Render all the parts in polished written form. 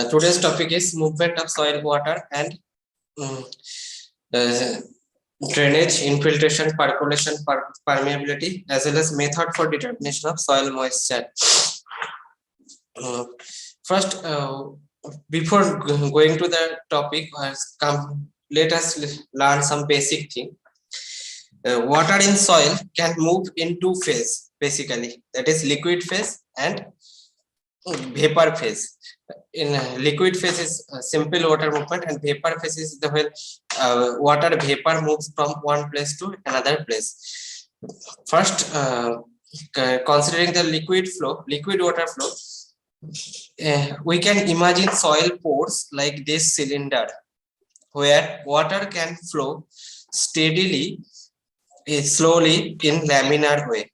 Today's topic is movement of soil, water, and um, uh, drainage, infiltration, percolation, permeability, as well as method for determination of soil moisture. Uh, First, before going to the topic, let us learn some basic thing. Water in soil can move in two phases, basically, that is liquid phase and vapor phase. In liquid phase is simple water movement, and vapor phase is the when water vapor moves from one place to another place. First, considering the liquid water flow, we can imagine soil pores like this cylinder, where water can flow steadily, slowly in laminar way.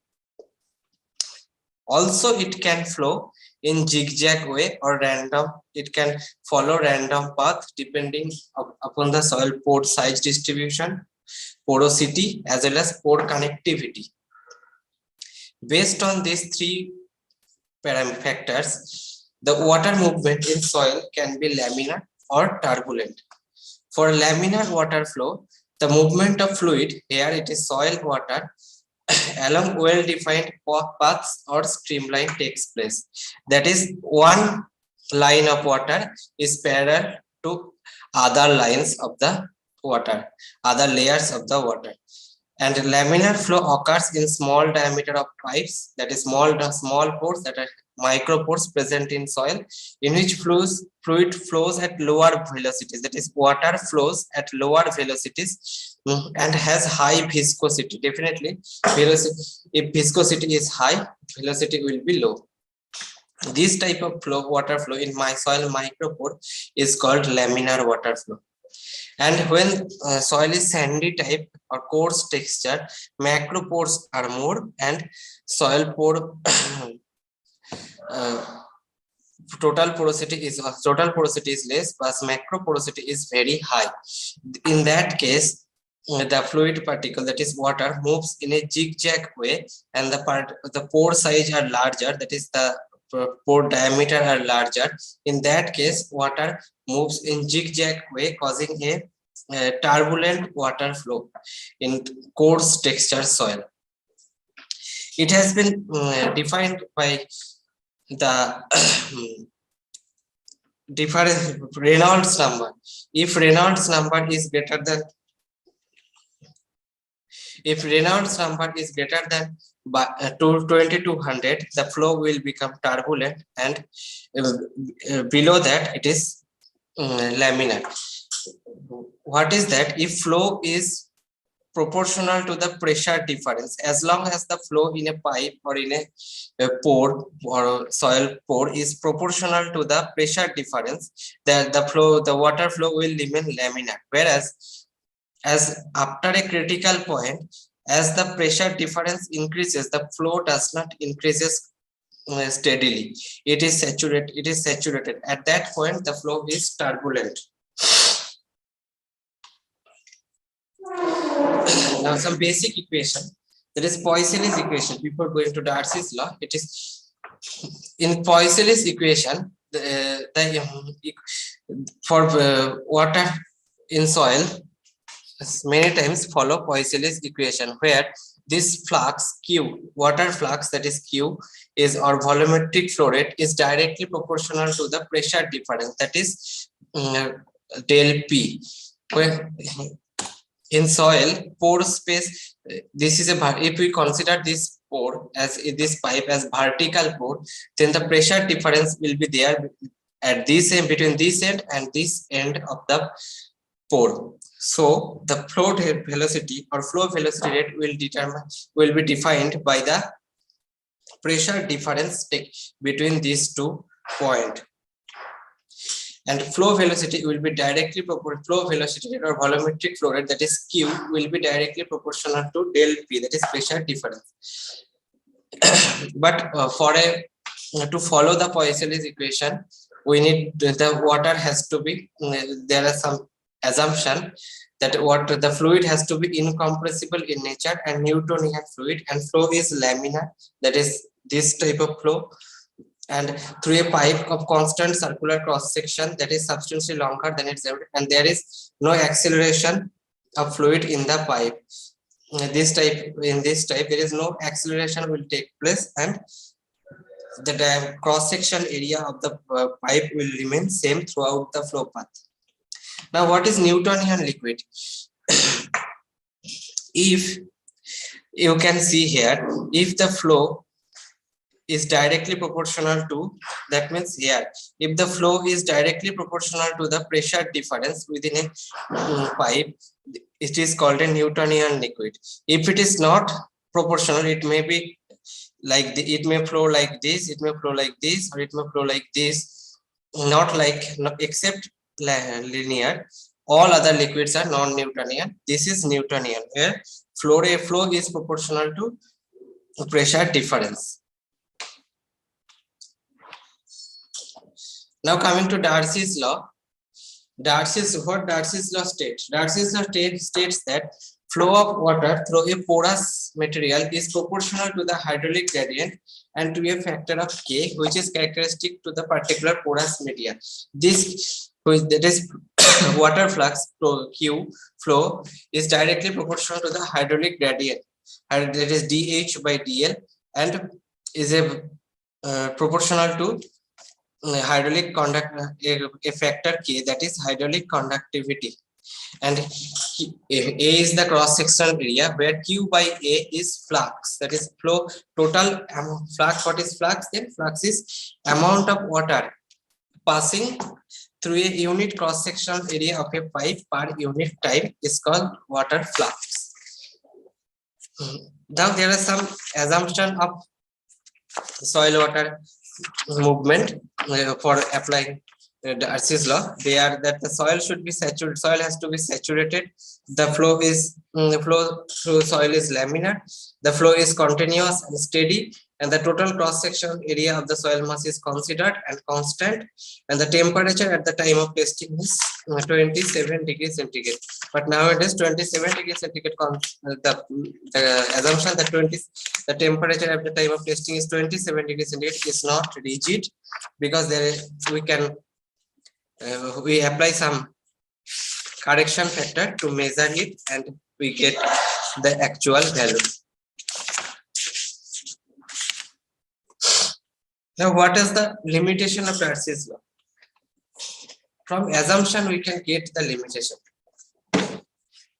Also, it can flow in zigzag way or random. It can follow random path depending upon the soil pore size distribution, porosity, as well as pore connectivity. Based on these three factors, the water movement in soil can be laminar or turbulent. For laminar water flow, the movement of fluid, here it is soil water, along well-defined paths or streamline takes place. That is, one line of water is parallel to other lines of the water, other layers of the water. And laminar flow occurs in small diameter of pipes, that is small pores, that are micropores present in soil, in which fluid flows at lower velocities, that is water flows at lower velocities and has high viscosity. Definitely, velocity, if viscosity is high, velocity will be low. This type of water flow in my soil micropore is called laminar water flow. And when soil is sandy type or coarse texture, macropores are more, and soil pore total porosity is less, but macroporosity is very high. In that case, the fluid particle, that is water, moves in a zigzag way, and the pore size are larger, that is the pore diameter are larger. In that case, water moves in zigzag way, causing a turbulent water flow in coarse texture soil. It has been defined by the different Reynolds number. If Reynolds number is greater than 2200, the flow will become turbulent, and below that it is laminar. What is that? If flow is proportional to the pressure difference, as long as the flow in a pipe or in a pore or soil pore is proportional to the pressure difference, the water flow will remain laminar. Whereas, as after a critical point, as the pressure difference increases, the flow does not increases steadily. It is saturated. At that point, the flow is turbulent. Now, some basic equation, that is Poiseuille's equation. Before going to Darcy's law, it is in Poiseuille's equation. For water in soil, many times follow Poiseuille's equation, where this flux Q, water flux, that is Q, is or volumetric flow rate, is directly proportional to the pressure difference, that is del P. Where in soil pore space, this is if we consider this pore as this pipe as vertical pore, then the pressure difference will be there at this end, between this end and this end of the pore. So the flow velocity or flow velocity rate will be defined by the pressure difference between these 2 points. And flow velocity will be directly proportional. Flow velocity rate or volumetric flow rate, that is Q, will be directly proportional to del P, that is pressure difference. But to follow the Poiseuille's equation, we need the water has to be there are some assumption that the fluid has to be incompressible in nature and Newtonian fluid, and flow is laminar, that is this type of flow. and through a pipe of constant circular cross section that is substantially longer than its diameter, and there is no acceleration of fluid in the pipe. In this type there is no acceleration will take place, and the cross section area of the pipe will remain same throughout the flow path. Now what is Newtonian liquid? If you can see here, if the flow is directly proportional to, that means here, if the flow is directly proportional to the pressure difference within a pipe, it is called a Newtonian liquid. If it is not proportional, it may be like it may flow like this, it may flow like this, or it may flow like this, not like except linear. All other liquids are non-Newtonian. This is Newtonian, where flow is proportional to pressure difference. Now coming to Darcy's law. What Darcy's law states? Darcy's law states that flow of water through a porous material is proportional to the hydraulic gradient and to a factor of K, which is characteristic to the particular porous media. That is water flux Q flow is directly proportional to the hydraulic gradient, and that is dH by dL, and is a proportional to hydraulic a factor K, that is hydraulic conductivity, and A is the cross sectional area, where Q by A is flux, that is flow total flux. What is flux? Then flux is amount of water passing through a unit cross sectional area of a pipe per unit time is called water flux. Now there are some assumption of soil water movement for applying Darcy's law. They are that the soil should be saturated. Soil has to be saturated. The flow through soil is laminar. The flow is continuous and steady, and the total cross section area of the soil mass is considered and constant. And the temperature at the time of testing is 27 degrees centigrade. But nowadays 27 degrees centigrade. The assumption that the temperature at the time of testing is 27 degrees centigrade is not rigid, because we apply some correction factor to measure it, and we get the actual value. Now, what is the limitation of Darcy's law? From assumption, we can get the limitation.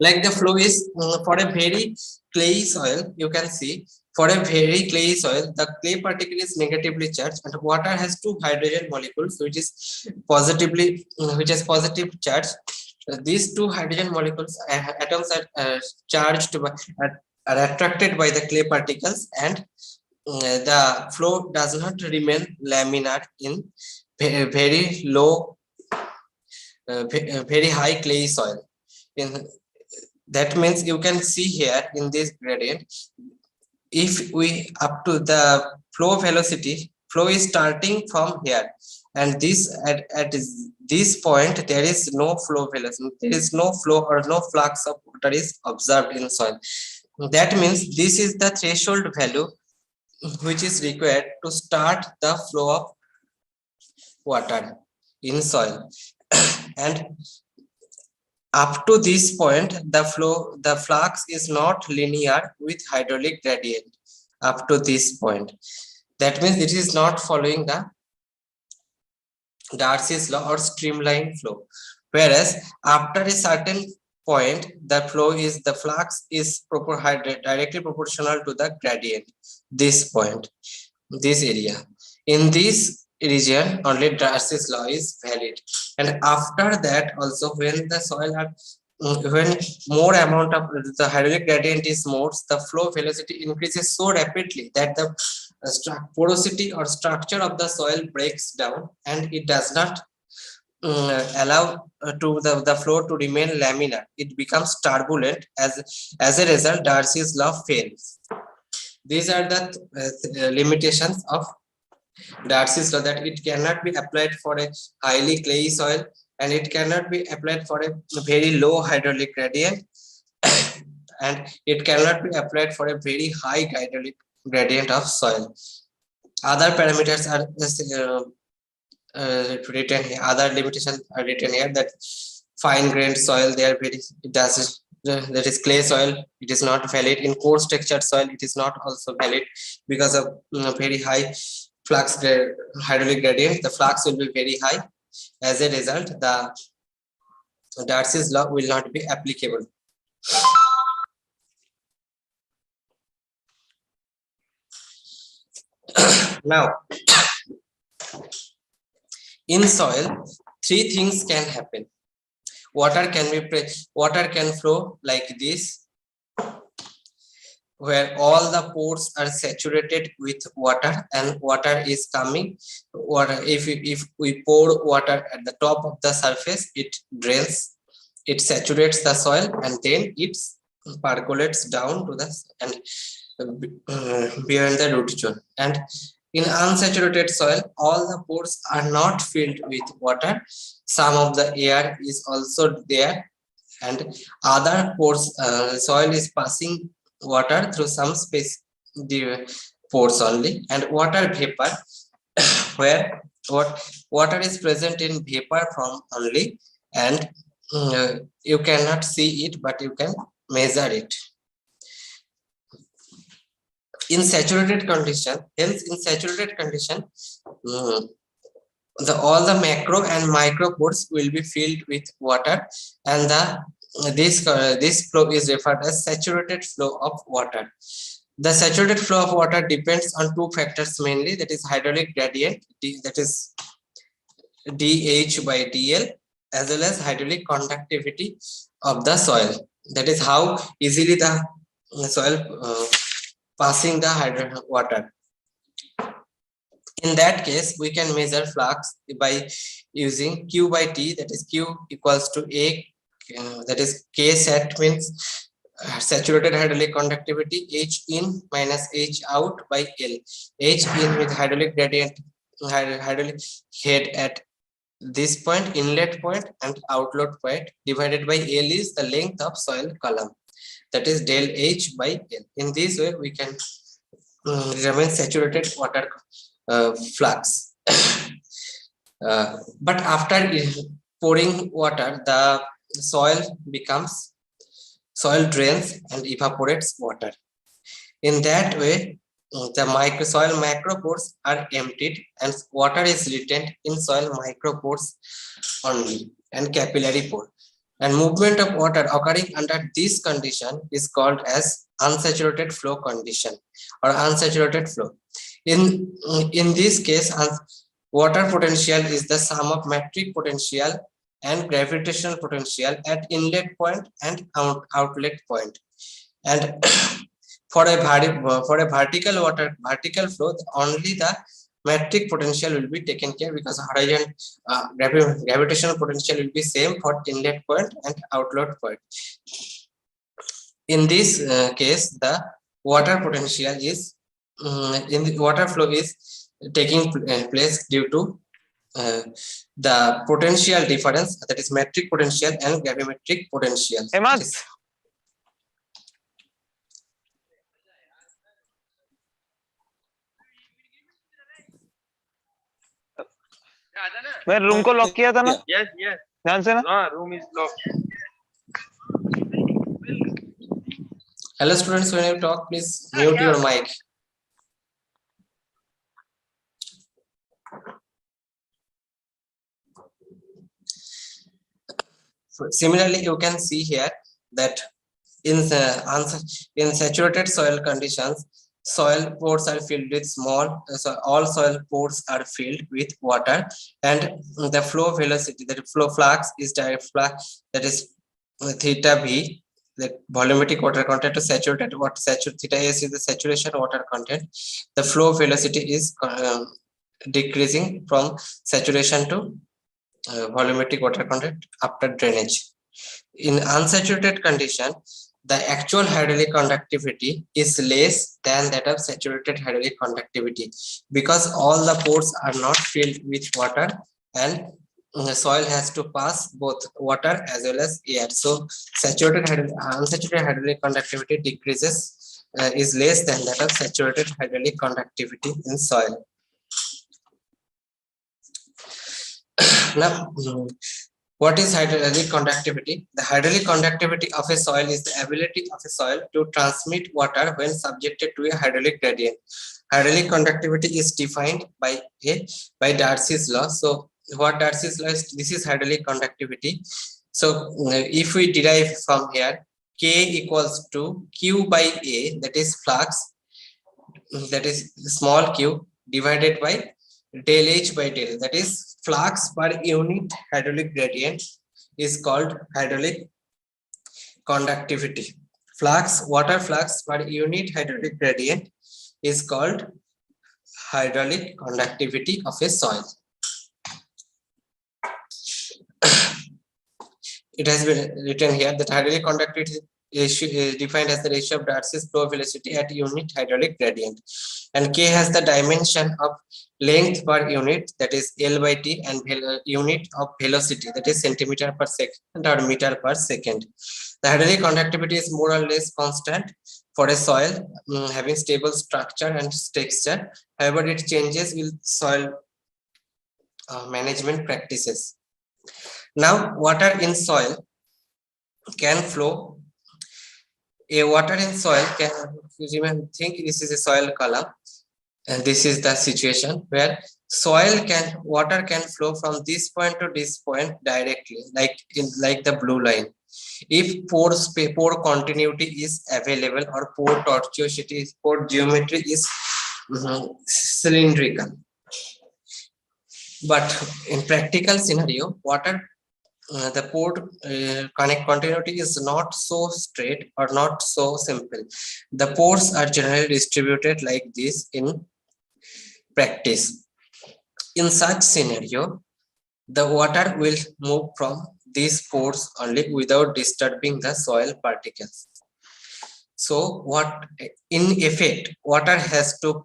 Like the flow is for a very clayey soil, you can see for a very clayey soil, the clay particle is negatively charged, and water has two hydrogen molecules, which is positive charge. These two hydrogen molecules atoms are charged by, are attracted by the clay particles, and the flow does not remain laminar in very low, very high clay soil. That means you can see here in this gradient, if we up to the flow velocity, flow is starting from here, and this at this point there is no flow velocity, there is no flow or no flux of water is observed in soil. That means this is the threshold value which is required to start the flow of water in soil. And up to this point, the flux is not linear with hydraulic gradient up to this point. That means it is not following the Darcy's law or streamline flow. Whereas after a certain point, the flux is directly proportional to the gradient. This point, this area. In this region, only Darcy's law is valid. And after that, also when the soil when more amount of the hydraulic gradient is more, the flow velocity increases so rapidly that the porosity or structure of the soil breaks down, and it does not allow to the flow to remain laminar. It becomes turbulent. As a result, Darcy's law fails. These are the limitations of Darcy's law, that it cannot be applied for a highly clayey soil, and it cannot be applied for a very low hydraulic gradient, and it cannot be applied for a very high hydraulic gradient of soil. Other parameters are written here. Other limitations are written here, that fine grained soil, they are very, that is clay soil, it is not valid. In coarse textured soil, it is not also valid because of very high flux hydraulic gradient. The flux will be very high. As a result, the Darcy's law will not be applicable. Now, in soil, three things can happen. Water can flow like this, where all the pores are saturated with water, and water is coming. Water, if we pour water at the top of the surface, it drains, it saturates the soil, and then it percolates down to the and beyond the root zone. And in unsaturated soil, all the pores are not filled with water. Some of the air is also there, and other pores, soil is passing water through some space, the pores only, and water vapor, where what water is present in vapor form only, and you cannot see it, but you can measure it. In saturated condition, hence in saturated condition, all the macro and micro pores will be filled with water, and this flow is referred as saturated flow of water. The saturated flow of water depends on two factors mainly, that is hydraulic gradient, that is dH by dL, as well as hydraulic conductivity of the soil, that is how easily the soil passing the water. In that case, we can measure flux by using Q by T, that is Q equals to A, that is K sat means saturated hydraulic conductivity, H in minus H out by L. H in with hydraulic gradient, hydraulic head at this point, inlet point and outlet point, divided by L is the length of soil column, that is del H by L. In this way, we can determine saturated water flux. But after pouring water, the soil drains and evaporates water. In that way, the soil macropores are emptied and water is retained in soil micropores only and capillary pore. And movement of water occurring under this condition is called as unsaturated flow condition or unsaturated flow. In this case, water potential is the sum of metric potential and gravitational potential at inlet point and outlet point. And for a vertical flow, only the metric potential will be taken care, because horizontal gravitational potential will be same for inlet point and outlet point. In this case, the water potential is in the water flow is taking place due to the potential difference, that is metric potential and gravimetric potential. मैं room को lock किया था ना? Yes yes, ध्यान से ना? हाँ, room is locked. Hello students, when you talk, please mute your mic. Similarly, you can see here that in saturated soil conditions, soil pores are filled with so all soil pores are filled with water, and the flow velocity, that flow flux is direct flux, that is theta v, the volumetric water content to saturated water, theta s is the saturation water content. The flow velocity is decreasing from saturation to volumetric water content after drainage. In unsaturated condition, the actual hydraulic conductivity is less than that of saturated hydraulic conductivity, because all the pores are not filled with water, and the soil has to pass both water as well as air. So unsaturated hydraulic conductivity decreases is less than that of saturated hydraulic conductivity in soil. Now, what is hydraulic conductivity? The hydraulic conductivity of a soil is the ability of a soil to transmit water when subjected to a hydraulic gradient. Hydraulic conductivity is defined by Darcy's law. So, what Darcy's law is? This is hydraulic conductivity. So, if we derive from here, K equals to Q by A, that is flux, that is small q, divided by del H by del, that is flux per unit hydraulic gradient, is called hydraulic conductivity. Water flux per unit hydraulic gradient is called hydraulic conductivity of a soil. It has been written here that hydraulic conductivity is defined as the ratio of Darcy's flow velocity at unit hydraulic gradient, and K has the dimension of length per unit, that is L by T, and unit of velocity, that is centimeter per second or meter per second. The hydraulic conductivity is more or less constant for a soil having stable structure and texture. However, it changes with soil management practices. Now, water in soil can flow. A water in soil can, you think this is a soil column, and this is the situation where water can flow from this point to this point directly, like the blue line, if pore continuity is available or pore tortuosity, pore geometry is cylindrical. But in practical scenario, water the pore continuity is not so straight or not so simple. The pores are generally distributed like this in practice. In such scenario, the water will move from these pores only without disturbing the soil particles. So, what in effect, water has to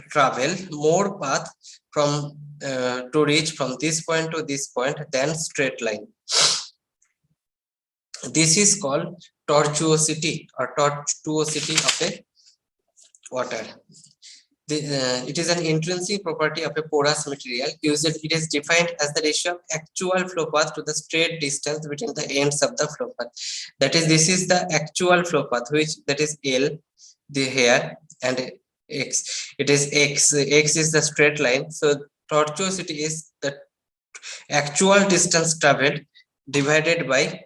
travel more path from to reach from this point to this point than straight line. This is called tortuosity or tortuosity of a water. It is an intrinsic property of a porous material. Usually, it is defined as the ratio of actual flow path to the straight distance between the ends of the flow path. That is, this is the actual flow path, that is L, the here, and X. It is X. X is the straight line. So, tortuosity is the actual distance traveled divided by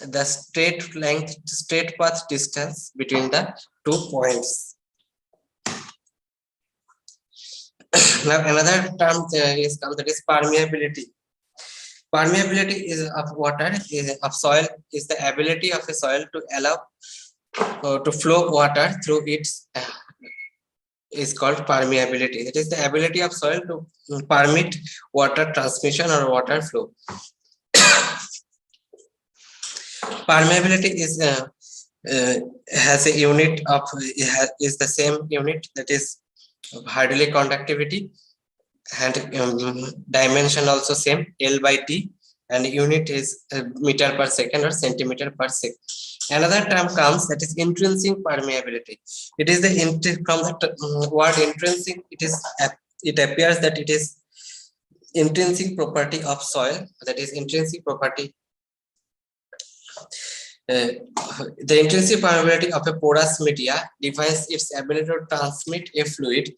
the straight path distance between the 2 points. Now another term is that is permeability. Permeability is of water, of soil, is the ability of a soil to allow to flow water through its is called permeability. That is the ability of soil to permit water transmission or water flow. Permeability is has a unit of is the same unit, that is hydraulic conductivity, and dimension also same, L by T, and unit is meter per second or centimeter per second. Another term comes, that is intrinsic permeability. It is the from the word intrinsic. It appears that it is intrinsic property of soil, that is intrinsic property. The intrinsic permeability of a porous media defines its ability to transmit a fluid.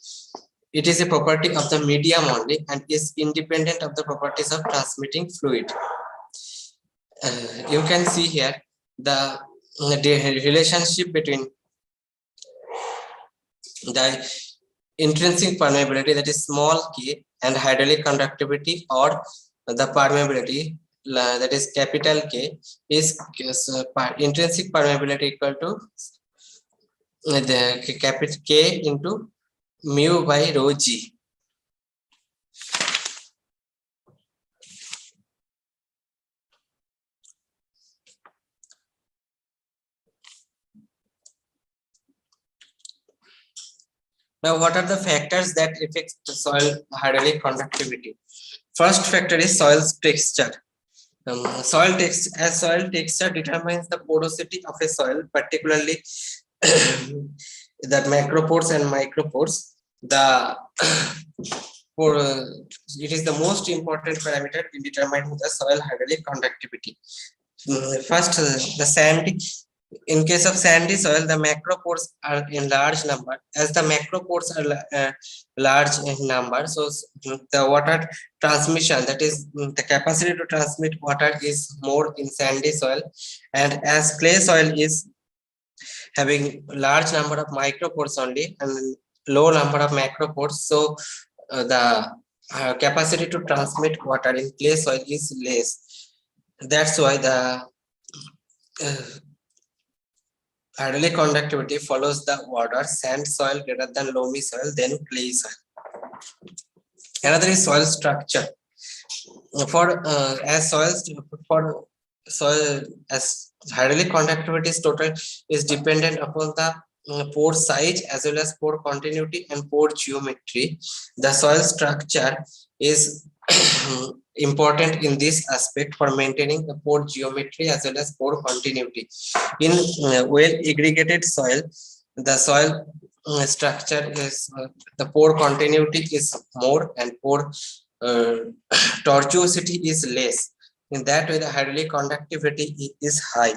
It is a property of the medium only and is independent of the properties of transmitting fluid. You can see here the relationship between the intrinsic permeability, that is small k, and hydraulic conductivity or the permeability, that is capital K, is intrinsic permeability equal to the capital K into mu by rho G. Now, what are the factors that affect the soil hydraulic conductivity? First factor is soil's texture. Soil texture determines the porosity of a soil, particularly the macropores and micropores. The for it is the most important parameter in determining the soil hydraulic conductivity. First, the sandy. In case of sandy soil, the macropores are in large number. As the macropores are large in number, so the water transmission, that is the capacity to transmit water, is more in sandy soil. And as clay soil is having large number of micropores only and low number of macropores, so the capacity to transmit water in clay soil is less. That's why the hydraulic conductivity follows the order sand soil greater than loamy soil, then clay soil. Another is soil structure. For soil as hydraulic conductivity is total is dependent upon the pore size as well as pore continuity and pore geometry. The soil structure is important in this aspect for maintaining the pore geometry as well as pore continuity. In well aggregated soil, the soil structure is the pore continuity is more and pore tortuosity is less. In that way, the hydraulic conductivity is high.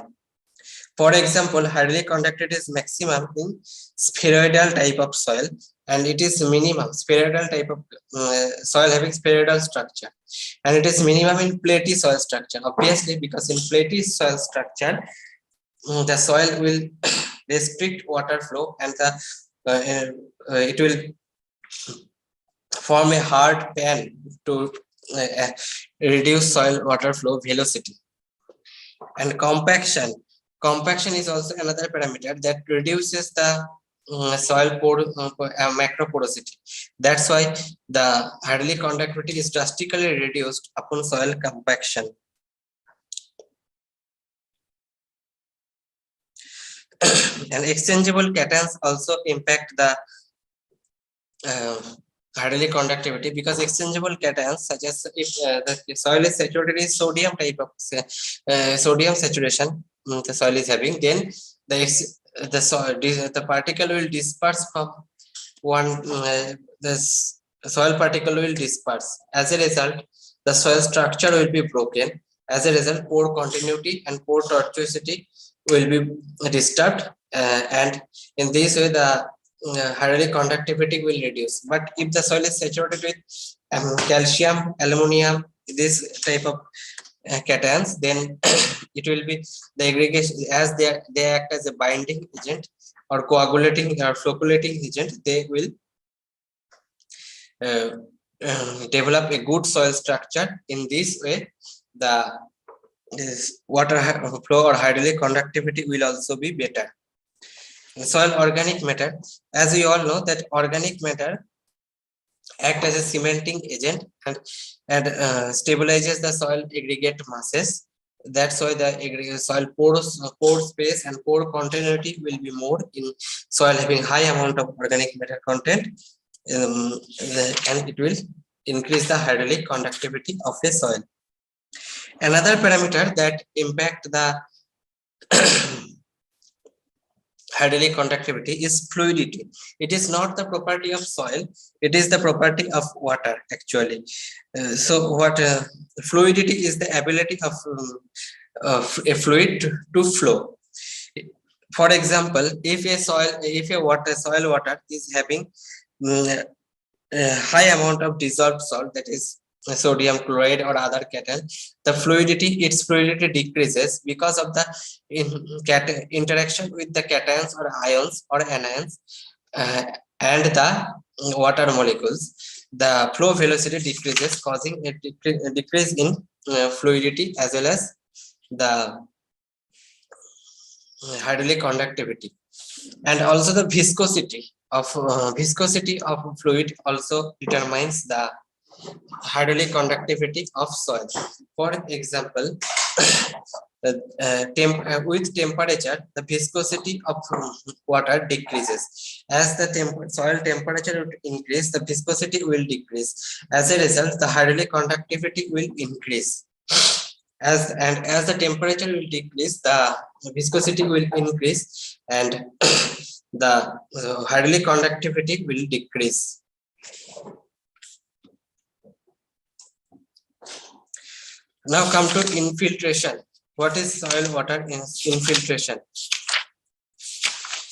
For example, hydraulic conductivity is maximum in spheroidal type of soil, and it is minimum spheroidal type of soil having spheroidal structure, and it is minimum in platy soil structure. Obviously, because in platy soil structure, the soil will restrict water flow, and it will form a hard pan to reduce soil water flow velocity. And compaction is also another parameter that reduces the soil pore macro porosity. That's why the hydraulic conductivity is drastically reduced upon soil compaction. And exchangeable cations also impact the hydraulic conductivity, because exchangeable cations, such as if the soil is saturated in sodium type of sodium saturation, the soil is having, then the particle will disperse from one the soil particle will disperse. As a result, the soil structure will be broken. As a result, pore continuity and pore tortuosity will be disturbed, and in this way the hydraulic conductivity will reduce. But if the soil is saturated with calcium, aluminum, this type of cations, then it will be the aggregation, as they act as a binding agent or coagulating or flocculating agent. They will develop a good soil structure. In this way, the water flow or hydraulic conductivity will also be better. Soil organic matter, as we all know that organic matter act as a cementing agent and stabilizes the soil aggregate masses. That's why the soil pore space and pore continuity will be more in soil having high amount of organic matter content, and it will increase the hydraulic conductivity of a soil. Another parameter that impact the hydraulic conductivity is fluidity. It is not the property of soil, it is the property of water actually. Fluidity is the ability of a fluid to flow. For example, if soil water is having a high amount of dissolved salt, that is sodium chloride or other cation, its fluidity decreases because of the interaction with the cations or ions or anions and the water molecules. The flow velocity decreases, causing a decrease in fluidity as well as the hydraulic conductivity. And also the viscosity of fluid also determines the hydraulic conductivity of soil. For example, with temperature, the viscosity of water decreases. As the soil temperature would increase, the viscosity will decrease. As a result, the hydraulic conductivity will increase. As the temperature will decrease, the viscosity will increase, and the hydraulic conductivity will decrease. Now come to infiltration. What is soil water infiltration?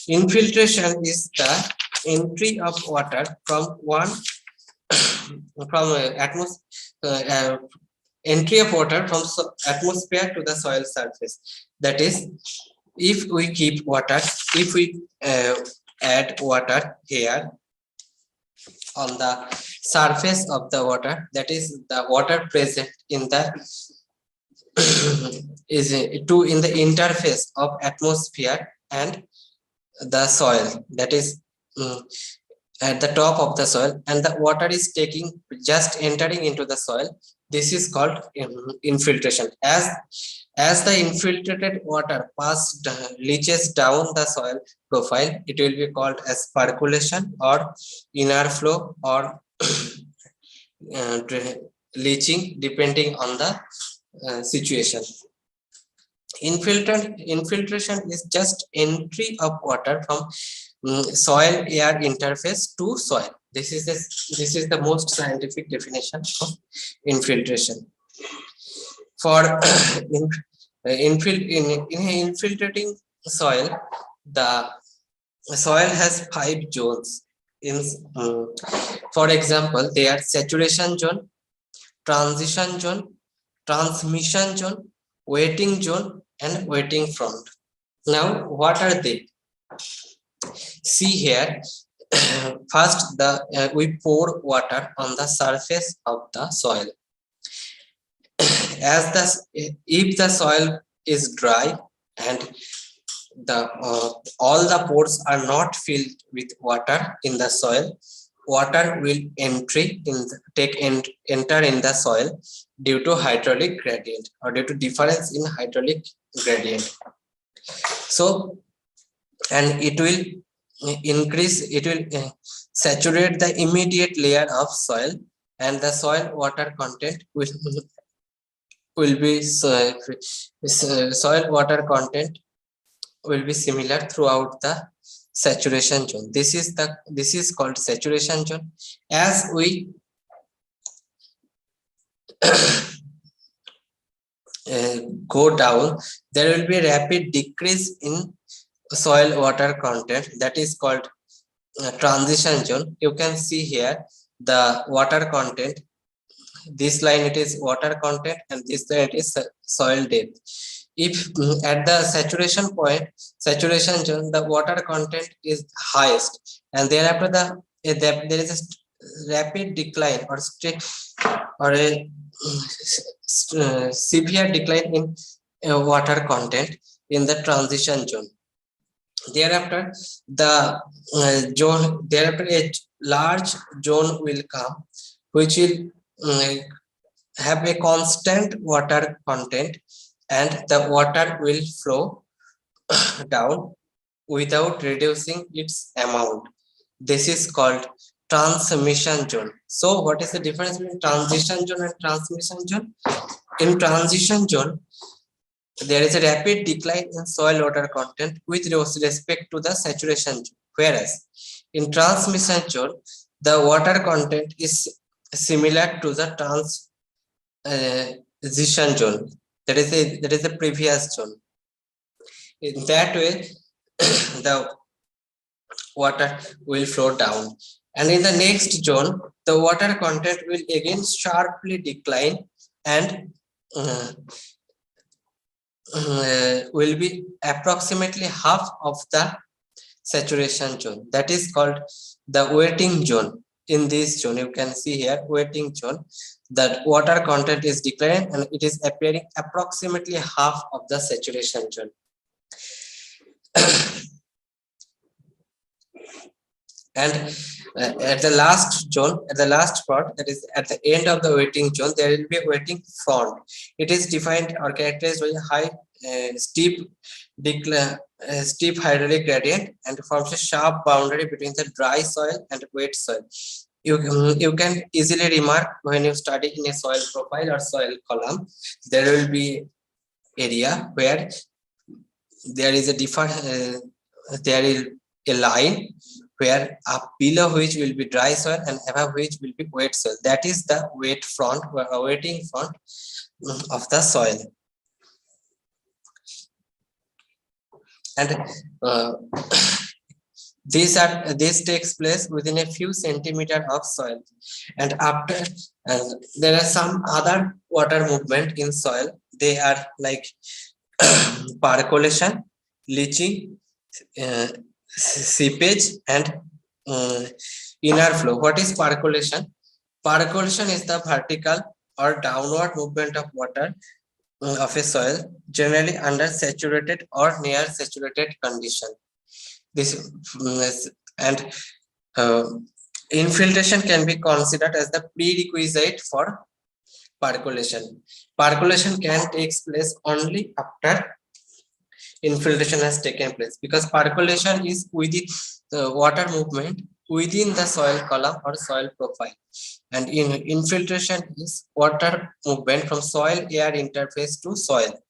Infiltration is the entry of water from entry of water from atmosphere to the soil surface. That is, if we keep water, if we add water here on the surface of the water, that is the water present in the is in the interface of atmosphere and the soil, that is at the top of the soil, and the water is taking just entering into the soil. This is called infiltration. As the infiltrated water leaches down the soil profile, it will be called as percolation or inner flow or leaching, depending on the situation. Infiltration is just entry of water from soil air interface to soil. This is the most scientific definition of infiltration. For in infiltrating soil, the soil has 5 zones. For example, they are saturation zone, transition zone, transmission zone, wetting zone, and wetting front. Now, what are they? See here. First, we pour water on the surface of the soil. If the soil is dry and all the pores are not filled with water in the soil, water will enter in the soil due to hydraulic gradient or due to difference in hydraulic gradient. So, and it will saturate the immediate layer of soil, and the soil water content will be soil water content will be similar throughout the saturation zone. This is called saturation zone. As we go down, there will be rapid decrease in soil water content, that is called transition zone. You can see here the water content. This line it is water content, and this line it is soil depth. If at the saturation point, saturation zone, the water content is highest, and thereafter there is a rapid decline or a severe decline in water content in the transition zone. Thereafter thereafter a large zone will come, which will have a constant water content, and the water will flow down without reducing its amount. This is called transmission zone. So what is the difference between transition zone and transmission zone? In transition zone, there is a rapid decline in soil water content with respect to the saturation zone, whereas in transmission zone, the water content is similar to the transition zone, that is the previous zone. In that way, the water will flow down, and in the next zone, the water content will again sharply decline and will be approximately half of the saturation zone. That is called the wetting zone. In this zone, you can see here wetting zone, that water content is declining and it is appearing approximately half of the saturation zone. And at the last zone, at the last part, that is at the end of the wetting zone, there will be a wetting front. It is defined or characterized by a high steep hydraulic gradient and forms a sharp boundary between the dry soil and wet soil. You can easily remark when you study in a soil profile or soil column, there will be area where there is a a line where up below which will be dry soil and above which will be wet soil. That is the wet front, wetting front of the soil. And this takes place within a few centimeters of soil, and after there are some other water movement in soil. They are like percolation, leaching, seepage, and uh, inner flow. What is percolation? Percolation is the vertical or downward movement of water of a soil, generally under saturated or near saturated condition. This and uh, infiltration can be considered as the prerequisite for percolation. Percolation can take place only after infiltration has taken place, because percolation is within the water movement within the soil column or soil profile, and in infiltration is water movement from soil air interface to soil.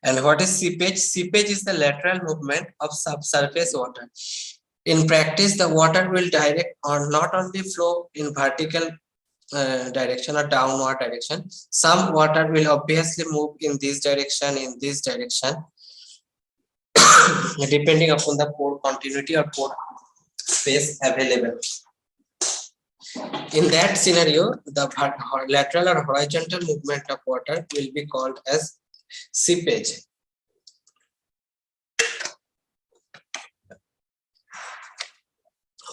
And what is seepage? Seepage is the lateral movement of subsurface water. In practice, the water will direct or not only flow in vertical direction or downward direction. Some water will obviously move in this direction, depending upon the pore continuity or pore space available. In that scenario, the lateral or horizontal movement of water will be called as seepage.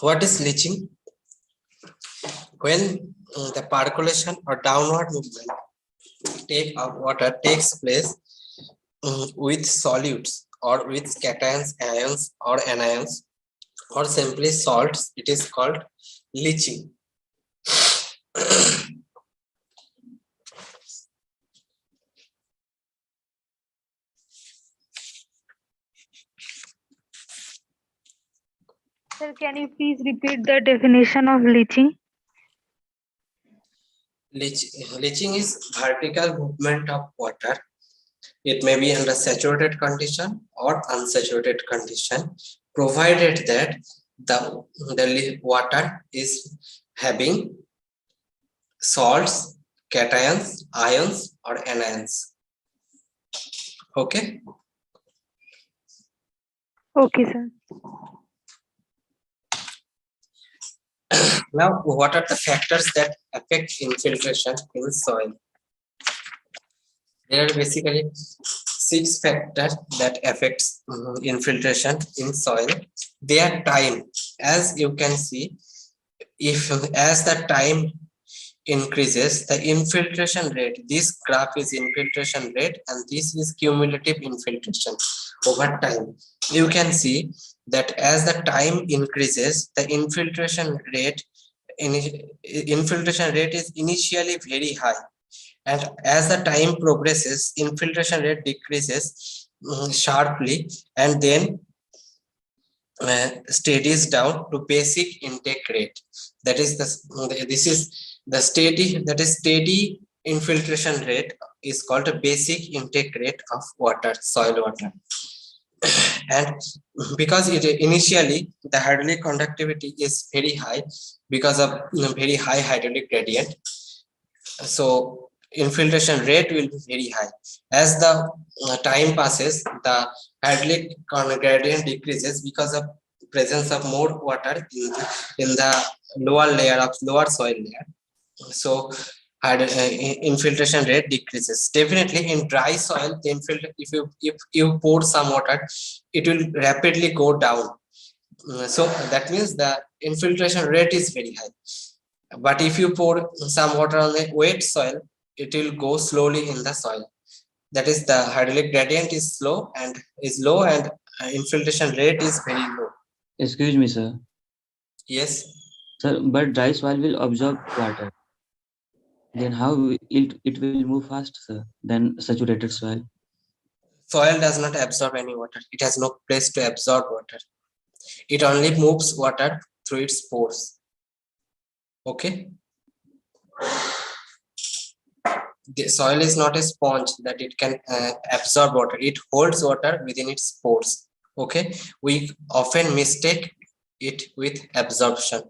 What is leaching? When the percolation or downward movement of water takes place with solutes or with cations, ions or anions, or simply salts, it is called leaching. Sir, can you please repeat the definition of leaching? Leaching is vertical movement of water. It may be under saturated condition or unsaturated condition, provided that the water is having salts, cations, ions, or anions. Okay. Okay, sir. Now, what are the factors that affect infiltration in soil? There are basically 6 factors that affects infiltration in soil. Their time, as you can see, as the time increases, the infiltration rate, this graph is infiltration rate and this is cumulative infiltration over time. You can see that as the time increases, the infiltration rate is initially very high, and as the time progresses, infiltration rate decreases sharply and then steadies down to basic intake rate. That is steady infiltration rate is called a basic intake rate of water, soil water. And because it initially the hydraulic conductivity is very high because of very high hydraulic gradient, so infiltration rate will be very high. As the time passes, the hydraulic gradient decreases because of presence of more water in the lower soil layer. So infiltration rate decreases. Definitely in dry soil, the if you pour some water, it will rapidly go down. So that means the infiltration rate is very high. But if you pour some water on the wet soil, it will go slowly in the soil. That is, the hydraulic gradient is low and infiltration rate is very low. Excuse me, sir. Yes. Sir, but dry soil will absorb water. Then how it will move fast, sir, than saturated soil? Soil does not absorb any water. It has no place to absorb water. It only moves water through its pores. Okay. the soil is not a sponge that it can absorb water. It holds water within its pores. Okay, we often mistake it with absorption.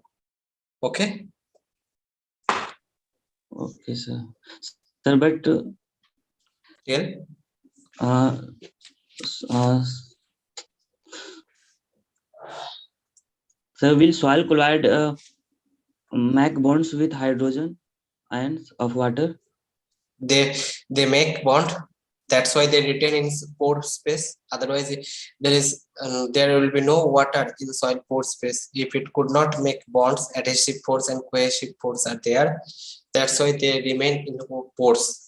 Okay. Okay, sir. Sir, but Yeah. sir, will soil chloride make bonds with hydrogen ions of water? They make bond. That's why they retain in pore space. Otherwise, there will be no water in soil pore space. If it could not make bonds, adhesive force and cohesive force are there. That's why they remain in pores.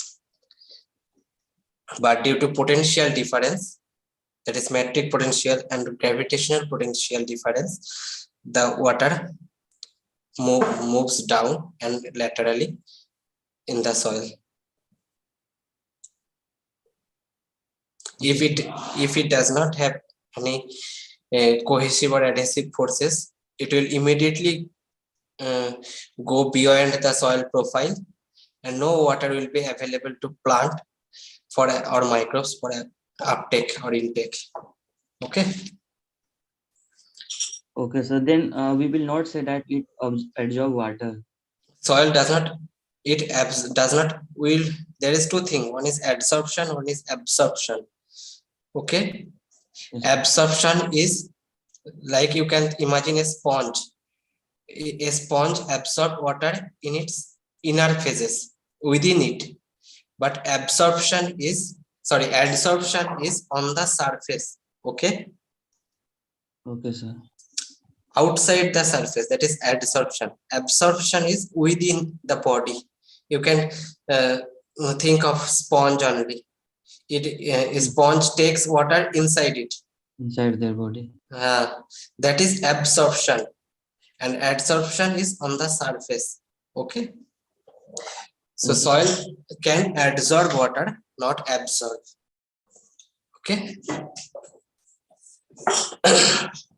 But due to potential difference, that is metric potential and gravitational potential difference, the water moves down and laterally in the soil. If it does not have any cohesive or adhesive forces, it will immediately go beyond the soil profile, and no water will be available to plant for or microbes for uptake or intake. Okay. Okay, so then we will not say that it absorb water. Soil does not. Does not will. There is two things. One is adsorption. One is absorption. Okay. Yes. Absorption is like you can imagine a sponge. A sponge absorbs water in its inner phases within it, but adsorption is on the surface. Okay. Okay, sir. Outside the surface, that is adsorption. Absorption is within the body. You can think of sponge only. A sponge takes water inside it. Inside their body. That is absorption, and adsorption is on the surface. Okay. So Okay. soil can absorb water, not absorb. Okay.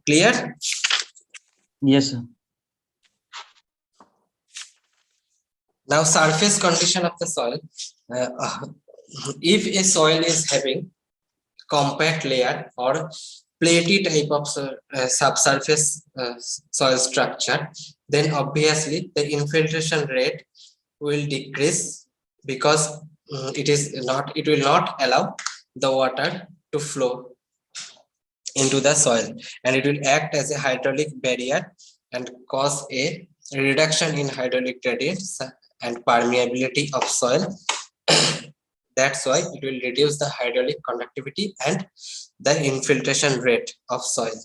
Clear? Yes, sir. Now, surface condition of the soil. If a soil is having compact layer or platy type of subsurface soil structure, then obviously the infiltration rate will decrease, because it will not allow the water to flow into the soil, and it will act as a hydraulic barrier and cause a reduction in hydraulic gradients and permeability of soil. That's why it will reduce the hydraulic conductivity and the infiltration rate of soil.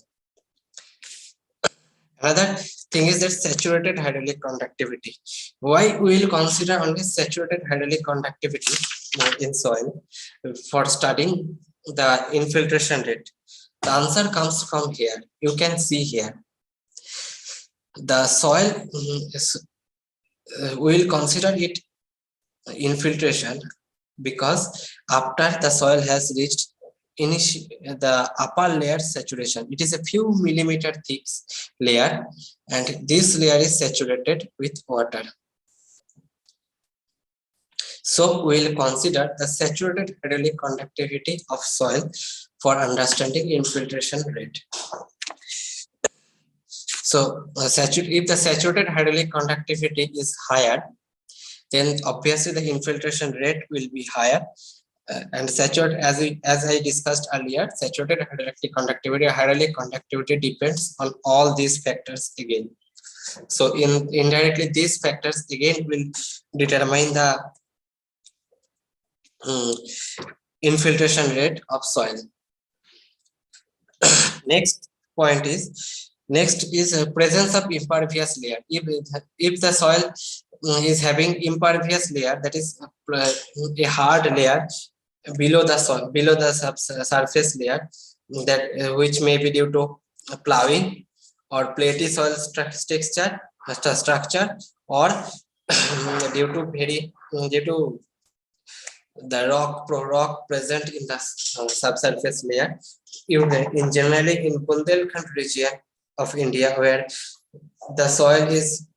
Another thing is that saturated hydraulic conductivity. Why we will consider only saturated hydraulic conductivity in soil for studying the infiltration rate? The answer comes from here. You can see here. The soil we will consider it infiltration because after the soil has reached the upper layer saturation, it is a few millimeter thick layer, and this layer is saturated with water. So we will consider the saturated hydraulic conductivity of soil for understanding infiltration rate. So if the saturated hydraulic conductivity is higher, then obviously the infiltration rate will be higher. And saturated, as I discussed earlier, saturated hydraulic conductivity depends on all these factors again. So indirectly these factors again will determine the infiltration rate of soil. Next is presence of impervious layer. If the soil is having impervious layer, that is a hard layer below the soil, below the surface layer, that which may be due to plowing or platy soil structure, or due to the rock present in the subsurface layer. In generally in Bundelkhand region of India, where the soil is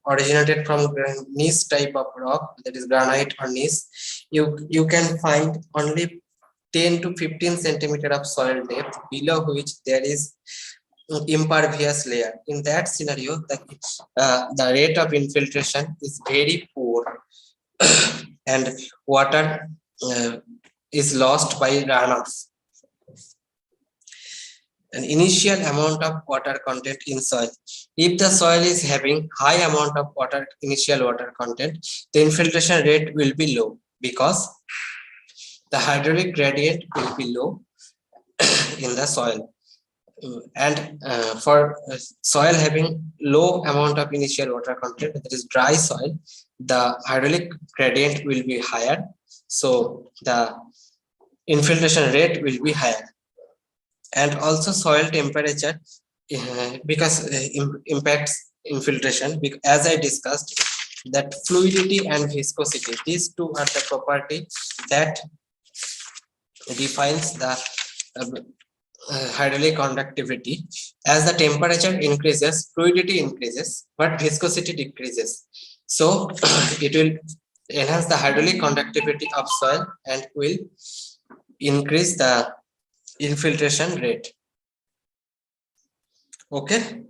originated from gneiss type of rock, that is granite or gneiss, you can find only 10 to 15 centimeter of soil depth, below which there is impervious layer. In that scenario, the rate of infiltration is very poor and water is lost by runoff. An initial amount of water content in soil. If the soil is having high amount of initial water content, the infiltration rate will be low because the hydraulic gradient will be low in the soil. And for soil having low amount of initial water content, that is dry soil, the hydraulic gradient will be higher, so the infiltration rate will be higher. And also soil temperature, because impacts infiltration, as I discussed, that fluidity and viscosity, these two are the property that defines the hydraulic conductivity. As the temperature increases, fluidity increases, but viscosity decreases. So it will enhance the hydraulic conductivity of soil and will increase the infiltration rate. Okay.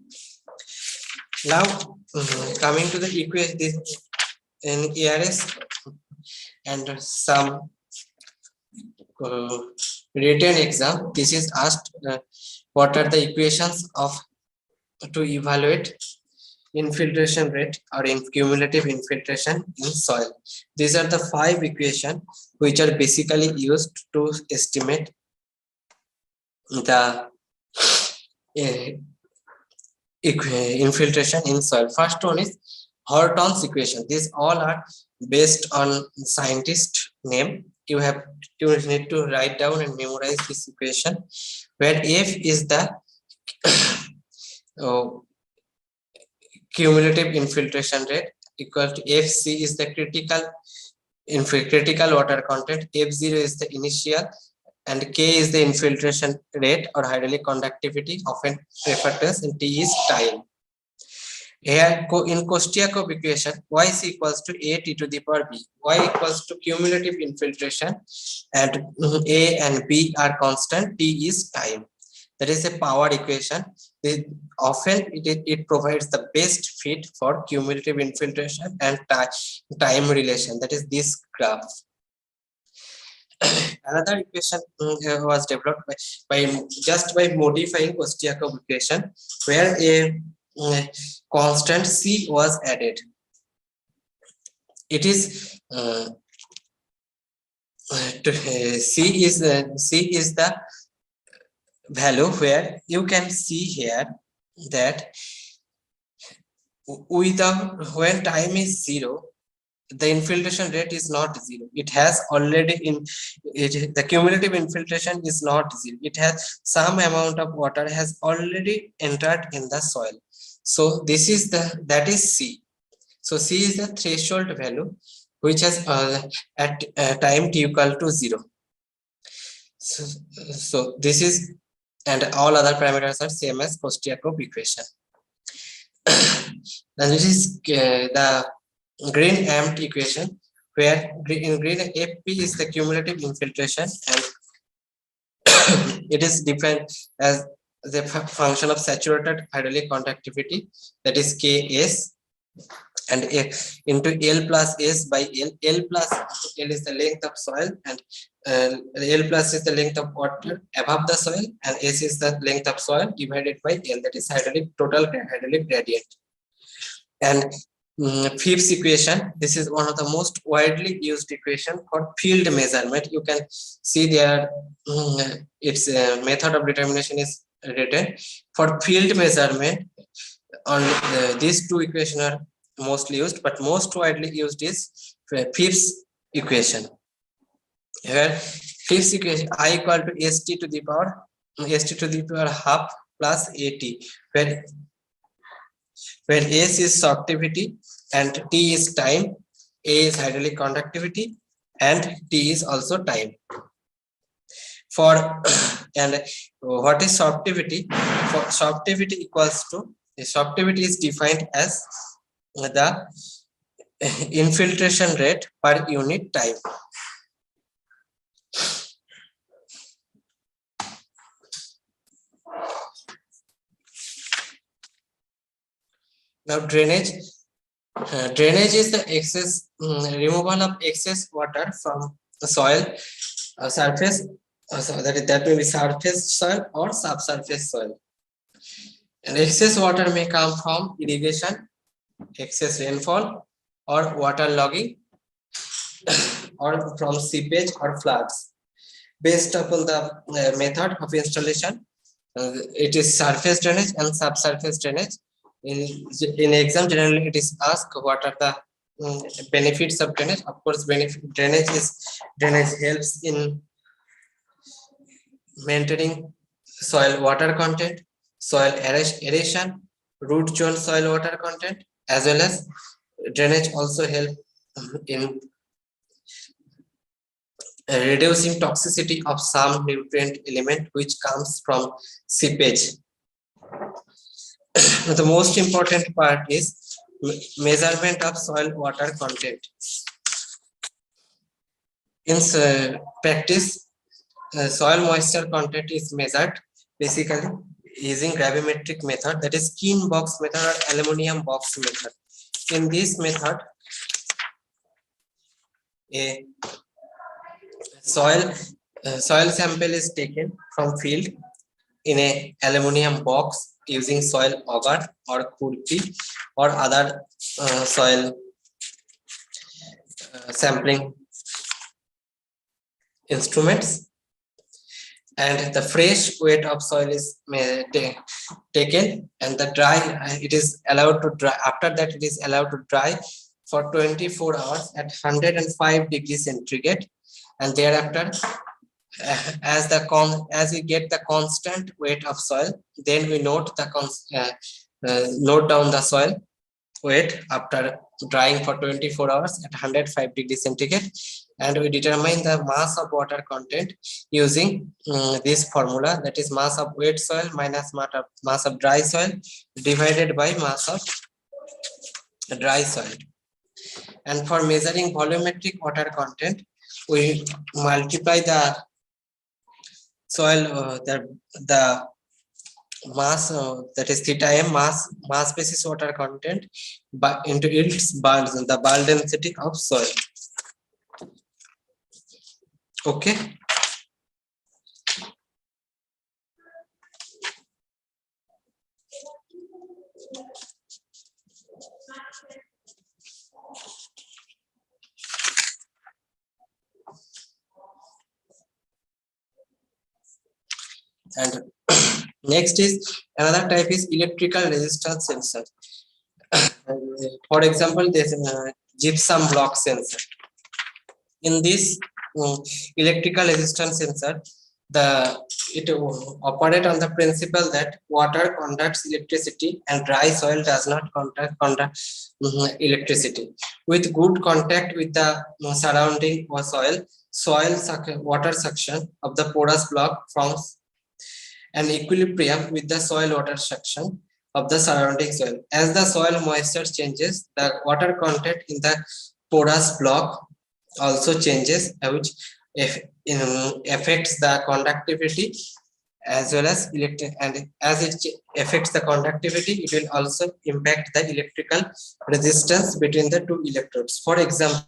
Now coming to the equation in ERS and some written exam, this is asked what are the equations of to evaluate infiltration rate or cumulative infiltration in soil. These are the 5 equations which are basically used to estimate the infiltration in soil. First one is Horton's equation. These all are based on scientist name. You need to write down and memorize this equation, where F is the cumulative infiltration rate, equal to FC is the critical water content, F0 is the initial, and K is the infiltration rate or hydraulic conductivity, often referred to as, and T is time. Here in Kostiakov equation, y is equals to a t to the power b. Y equals to cumulative infiltration, and a and b are constant. T is time. That is a power equation. Often it provides the best fit for cumulative infiltration and time relation. That is this graph. Another equation was developed by modifying Kostiakov equation, where a constant c was added. It is c is the value where you can see here that when time is 0, the infiltration rate is not 0. It has already the cumulative infiltration is not 0. It has some amount of water has already entered in the soil. So this is that is C. So C is the threshold value which has at time t equal to 0. So this is, and all other parameters are same as Kostiakov equation. And this is the green amped equation, where in green Fp is the cumulative infiltration, and it is defined as the function of saturated hydraulic conductivity, that is Ks, and into L plus S by L. L plus L is the length of soil, and L plus is the length of water above the soil, and S is the length of soil divided by L, that is total hydraulic gradient. And fifth equation, this is one of the most widely used equation for field measurement. You can see there its method of determination is written. For field measurement, on these two equations are mostly used, but most widely used is fifth equation. Here fifth equation, I equal to st to the power half plus at, where S is sorptivity and T is time, A is hydraulic conductivity, and T is also time. For and what is sorptivity? For sorptivity equals to, sorptivity is defined as the infiltration rate per unit time. Now drainage. Drainage is the excess removal of excess water from the soil surface. So that may be surface soil or subsurface soil. And excess water may come from irrigation, excess rainfall, or water logging, or from seepage or floods. Based upon the method of installation, it is surface drainage and subsurface drainage. In exam, generally it is asked what are the benefits of drainage. Of course, drainage helps in maintaining soil water content, soil aeration, root zone soil water content, as well as drainage also help in reducing toxicity of some nutrient element which comes from seepage. The most important part is measurement of soil water content. In practice, soil moisture content is measured basically using gravimetric method, that is skin box method or aluminum box method. In this method, a soil sample is taken from field in a aluminum box using soil auger or kurti or other soil sampling instruments, and the fresh weight of soil is taken, and the dry it is allowed to dry. After that, it is allowed to dry for 24 hours at 105 degrees centigrade, and thereafter as we get the constant weight of soil, then we note note down the soil weight after drying for 24 hours at 105 degrees centigrade, and we determine the mass of water content using this formula, that is mass of wet soil minus mass of dry soil divided by mass of dry soil. And for measuring volumetric water content, we multiply the soil the mass, that is theta m, mass basis water content, but into its the bulk density of soil. Okay. And next is another type is electrical resistance sensor. For example, there's a gypsum block sensor. In this electrical resistance sensor, it operate on the principle that water conducts electricity and dry soil does not conduct electricity. With good contact with the surrounding water suction of the porous block forms an equilibrium with the soil water suction of the surrounding soil. As the soil moisture changes, the water content in the porous block also changes, which affects the conductivity as well as electric, and as it affects the conductivity, it will also impact the electrical resistance between the two electrodes. For example,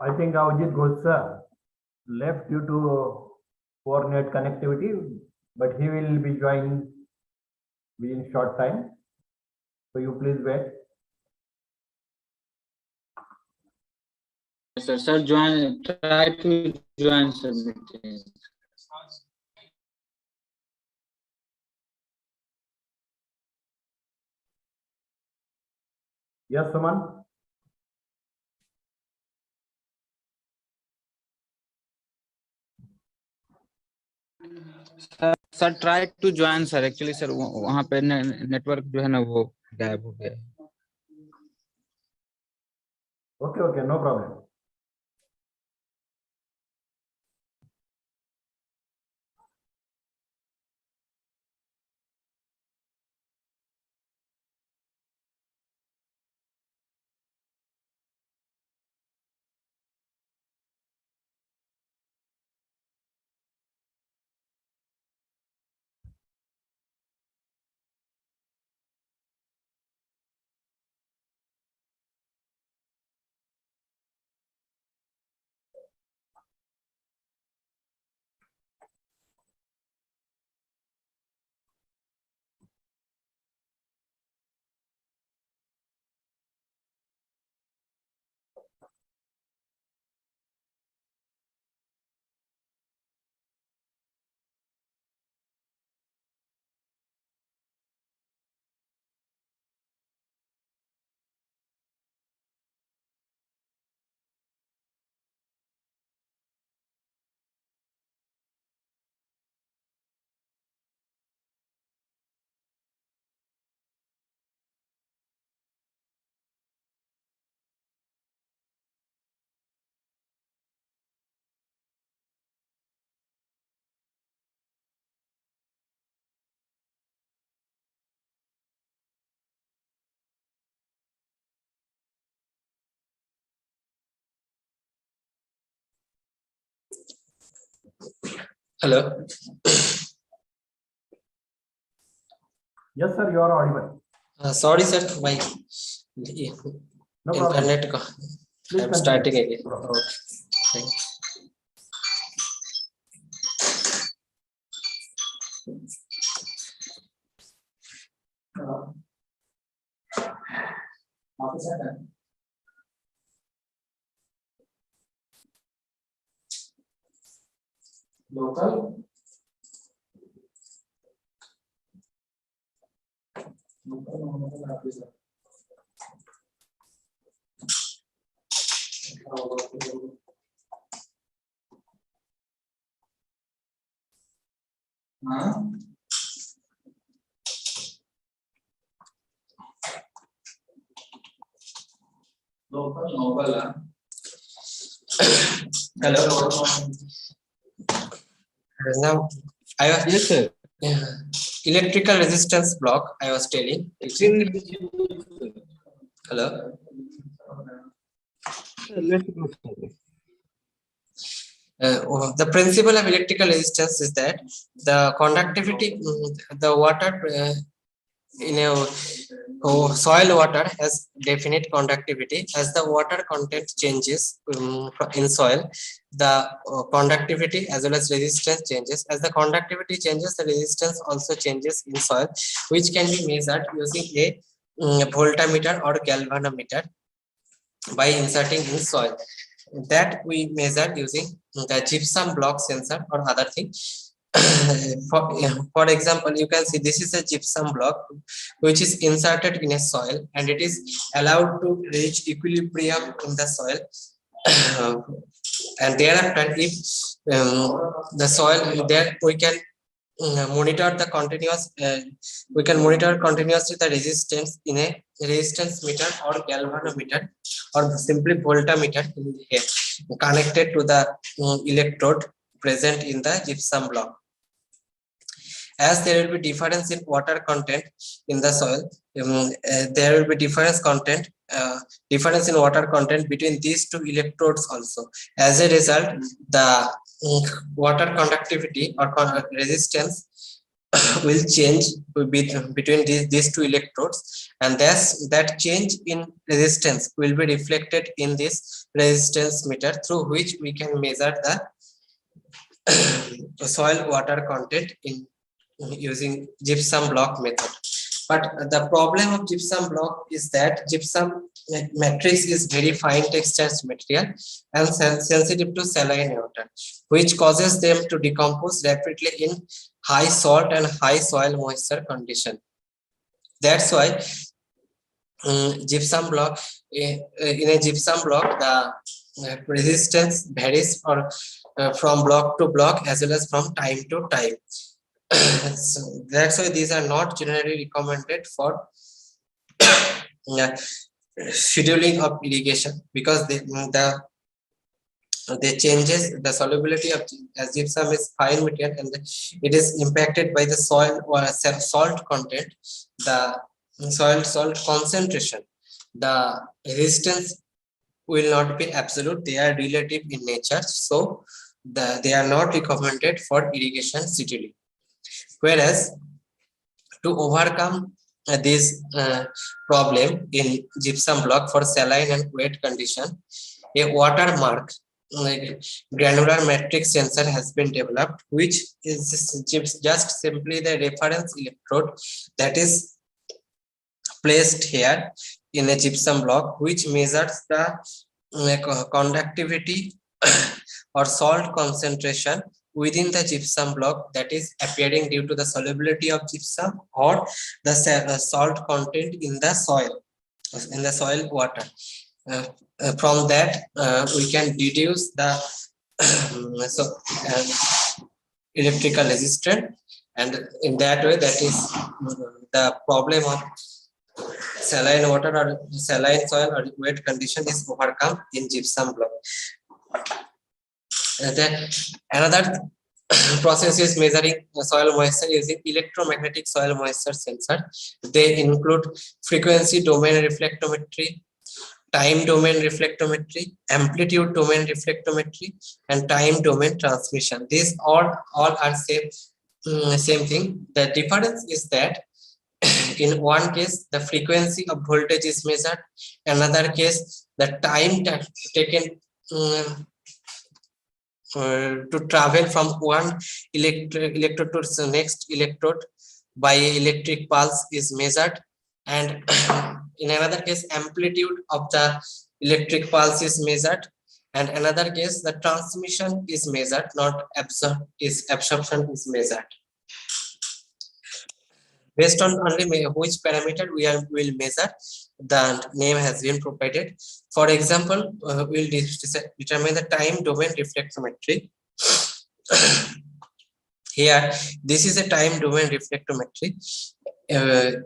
I think Avijit Ghosh sir left due to poor net connectivity, but he will be joining within short time. So you please wait. Sir, join. Try to join submitting. Yes, Suman. Sir try to join sir actually sir वहाँ पे network जो है ना वो गायब हो गया है. Okay, okay, no problem. Hello. Yes, sir, you are audible. Sorry, sir. My No problem. internet. Please I'm continue. starting again. No problem. Okay. Thanks. Local. Local. Hello. Now, I was Yes sir. Electrical resistance block. I was telling. Hello. Let's go. The principle of electrical resistance is that the conductivity, the water in a soil water has definite conductivity. As the water content changes in soil, the conductivity as well as resistance changes. As the conductivity changes, the resistance also changes in soil, which can be measured using a voltmeter or galvanometer by inserting in soil. That we measure using the gypsum block sensor or other thing. For example, you can see this is a gypsum block which is inserted in a soil and it is allowed to reach equilibrium in the soil. And thereafter, if the soil there, we can monitor the continuous. We can monitor continuously the resistance in a resistance meter or galvanometer or simply voltmeter in here, connected to the electrode present in the gypsum block. As there will be difference in water content in the soil, there will be difference in water content between these two electrodes also. As a result, the water conductivity or resistance will change between these two electrodes, and thus that change in resistance will be reflected in this resistance meter through which we can measure the soil water content in using gypsum block method. But the problem of gypsum block is that gypsum matrix is very fine textured material and sensitive to saline water, which causes them to decompose rapidly in high salt and high soil moisture condition. That's why gypsum block in a gypsum block the resistance varies from block to block as well as from time to time. So that's why these are not generally recommended for scheduling of irrigation, because they changes the solubility of, as gypsum is fine material and it is impacted by the soil or salt content, the soil salt concentration. The resistance will not be absolute, they are relative in nature, so they are not recommended for irrigation scheduling. Whereas to overcome this problem in gypsum block for saline and wet condition, a watermark granular matrix sensor has been developed, which is just simply the reference electrode that is placed here in a gypsum block, which measures the conductivity or salt concentration within the gypsum block that is appearing due to the solubility of gypsum or the salt content in the soil water. From that we can deduce the electrical resistance, and in that way that is the problem of saline water or saline soil or wet condition is overcome in gypsum block. Then another process is measuring the soil moisture using electromagnetic soil moisture sensor. They include frequency domain reflectometry, time domain reflectometry, amplitude domain reflectometry, and time domain transmission. These all are same thing. The difference is that in one case the frequency of voltage is measured, another case the time taken to travel from one electrode to the next electrode by electric pulse is measured, and in another case amplitude of the electric pulse is measured, and another case the transmission is measured, not absorption is measured. Based on only which parameter we will measure, the name has been provided. For example, we'll determine the time domain reflectometry. Here, this is a time domain reflectometry. There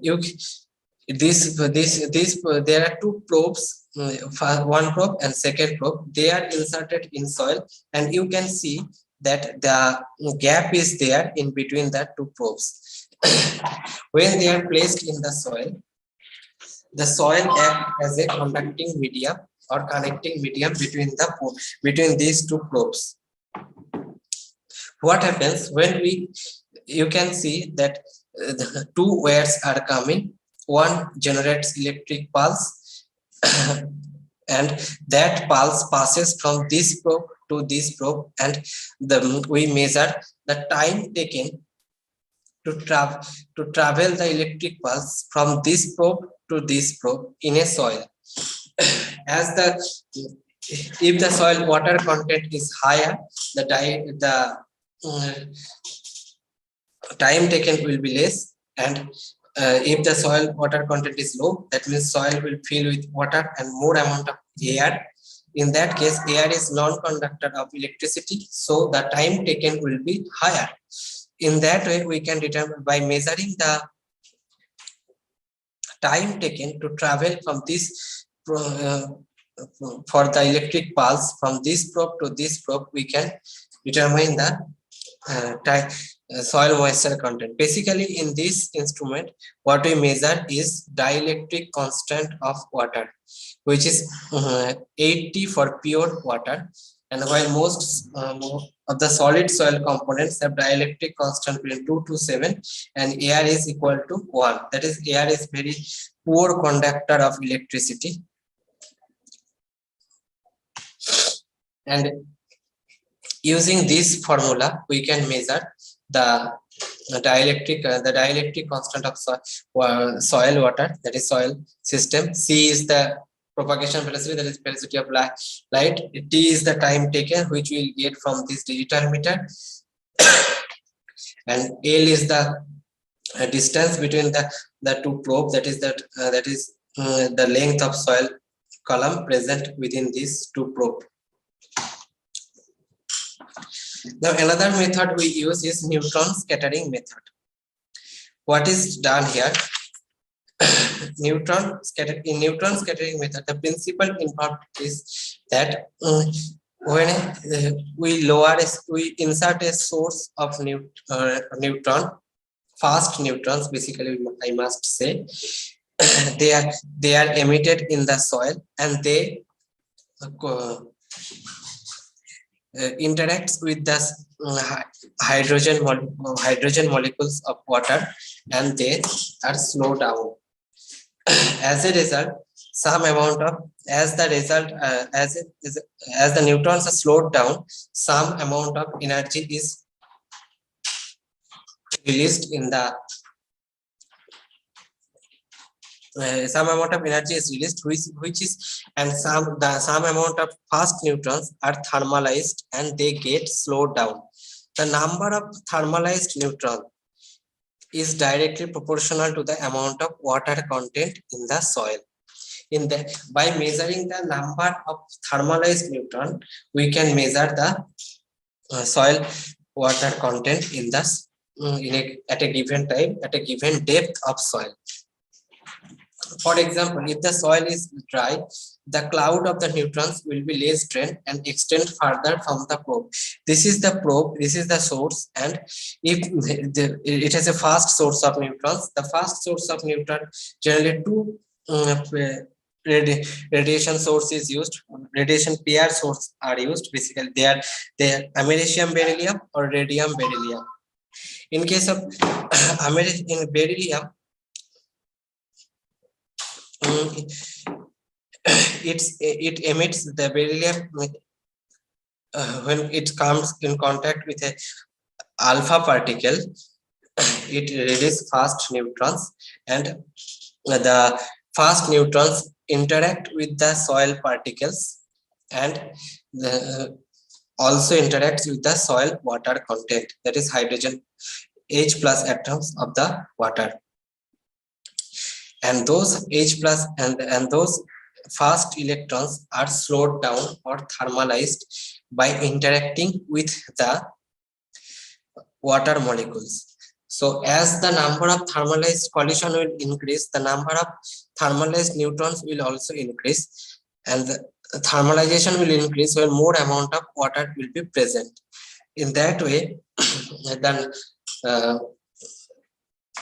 are two probes, one probe and second probe. They are inserted in soil, and you can see that the gap is there in between the two probes. When they are placed in the soil acts as a conducting medium or connecting medium between these two probes. What happens when you can see that the two wires are coming, one generates electric pulse and that pulse passes from this probe to this probe, and we measure the time taken to travel the electric pulse from this probe to this probe in a soil. If the soil water content is higher, the time taken will be less, and if the soil water content is low, that means soil will fill with water and more amount of air. In that case, air is non-conductor of electricity, so the time taken will be higher. In that way, we can determine by measuring the time taken to travel from this for the electric pulse from this probe to this probe, we can determine the soil moisture content. Basically, in this instrument, what we measure is dielectric constant of water, which is 80 for pure water. And while most of the solid soil components have dielectric constant between 2 to 7, and air is equal to 1. That is, air is very poor conductor of electricity. And using this formula, we can measure the dielectric constant of soil water, that is soil system. C is the propagation velocity, that is velocity of light. T is the time taken, which we will get from this digital meter. And L is the distance between the two probes, that is the length of soil column present within these two probes. Now another method we use is neutron scattering method. What is done here? In neutron scattering method, the principle involved is that when we insert a source of fast neutrons, basically I must say, they are emitted in the soil, and they interacts with the hydrogen molecules of water, and they are slowed down. As a result, some amount of as the neutrons are slowed down, some amount of energy is released in the some amount of energy is released, which is, and some amount of fast neutrons are thermalized, and they get slowed down. The number of thermalized neutrons is directly proportional to the amount of water content in the soil. By measuring the number of thermalized neutron, we can measure the soil water content in the at a given time, at a given depth of soil. For example, if the soil is dry, the cloud of the neutrons will be less strained and extend further from the probe. This is the probe, this is the source, and if it has a fast source of neutrons, the fast source of neutron, generally two radiation source is used, radiation pair source are used. Basically, they are americium beryllium or radium beryllium. In case of in beryllium, it emits the beryllium when it comes in contact with a alpha particle. It releases fast neutrons, and the fast neutrons interact with the soil particles, and also interacts with the soil water content, that is hydrogen H plus atoms of the water. And those H plus and those fast electrons are slowed down or thermalized by interacting with the water molecules. So as the number of thermalized collision will increase, the number of thermalized neutrons will also increase, and the thermalization will increase when more amount of water will be present. In that way, then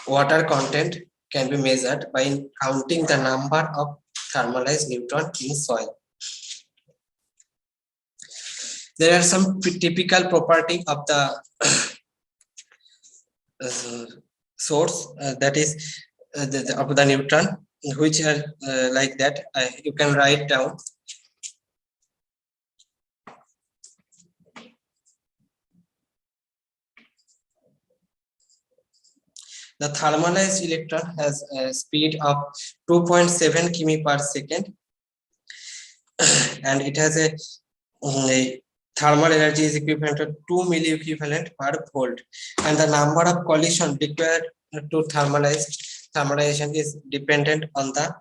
water content can be measured by counting the number of thermalized neutrons in soil. There are some typical property of the source, that is of the neutron, which are like that. You can write down. The thermalized electron has a speed of 2.7 km per second, and it has a thermal energy is equivalent to 2 milli equivalent per volt, and the number of collision required to thermalization is dependent on the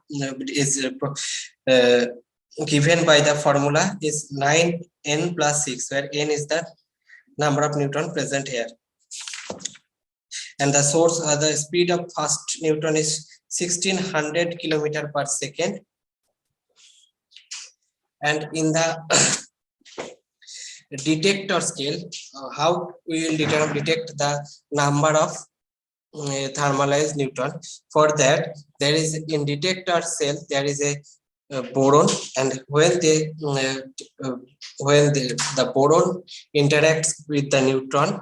given by the formula is 9n plus 6, where n is the number of neutron present here. And the source, the speed of fast neutron is 1600 km per second. And in the detector scale, how we will detect the number of thermalized neutron? For that, there is in detector cell there is a boron, and when the boron interacts with the neutron,